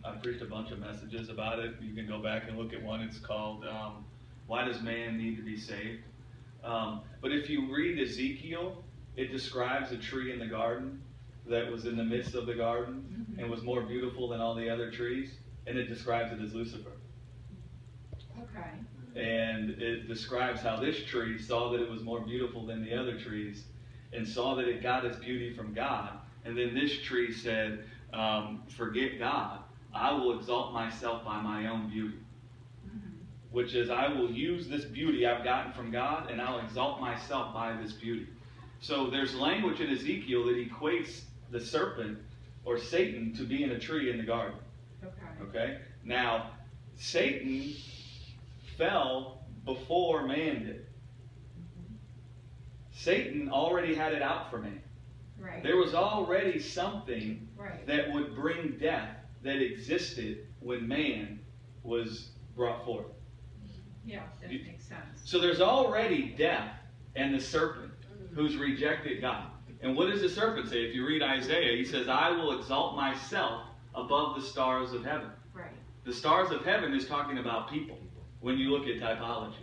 I preached a bunch of messages about it. You can go back and look at one. It's called Why Does Man Need to Be Saved? But if you read Ezekiel, it describes a tree in the garden that was in the midst of the garden and was more beautiful than all the other trees, and it describes it as Lucifer. Okay. And it describes how this tree saw that it was more beautiful than the other trees and saw that it got its beauty from God. And then this tree said, forget God. I will exalt myself by my own beauty. Which is, I will use this beauty I've gotten from God and I'll exalt myself by this beauty. So there's language in Ezekiel that equates the serpent or Satan to being a tree in the garden. Okay? Now, Satan fell before man did. Satan already had it out for man. Right. There was already something right. that would bring death that existed when man was brought forth. Yeah, that makes sense. So there's already death and the serpent who's rejected God. And what does the serpent say? If you read Isaiah, he says, I will exalt myself above the stars of heaven. Right. The stars of heaven is talking about people when you look at typology.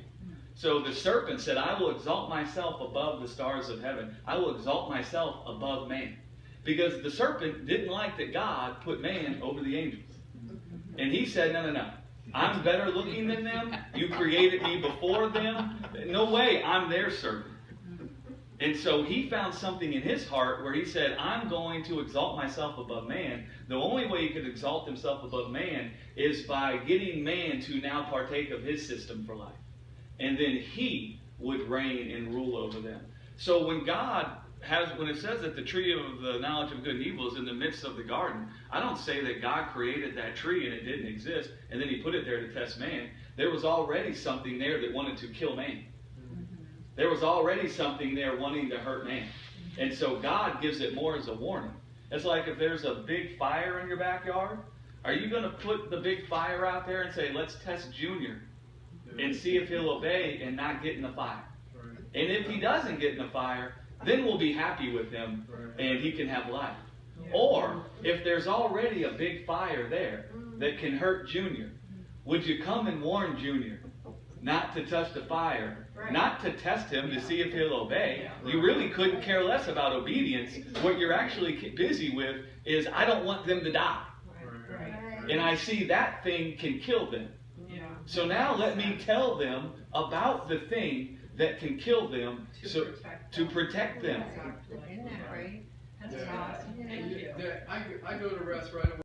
So the serpent said, I will exalt myself above the stars of heaven. I will exalt myself above man. Because the serpent didn't like that God put man over the angels. And he said, no. I'm better looking than them. You created me before them. No way, I'm their servant. And so he found something in his heart where he said, I'm going to exalt myself above man. The only way he could exalt himself above man is by getting man to now partake of his system for life. And then he would reign and rule over them. So when it says that the tree of the knowledge of good and evil is in the midst of the garden, I don't say that God created that tree and it didn't exist, and then he put it there to test man. There was already something there that wanted to kill man. There was already something there wanting to hurt man. And so God gives it more as a warning. It's like if there's a big fire in your backyard, are you going to put the big fire out there and say, let's test Junior and see if he'll obey and not get in the fire? And if he doesn't get in the fire, then we'll be happy with him and he can have life. Or if there's already a big fire there that can hurt Junior, would you come and warn Junior not to touch the fire, not to test him to see if he'll obey? You really couldn't care less about obedience. What you're actually busy with is, I don't want them to die. And I see that thing can kill them. So now let me tell them about the thing that can kill them to protect them. Isn't that right? That's awesome. Thank you. I go to rest right away.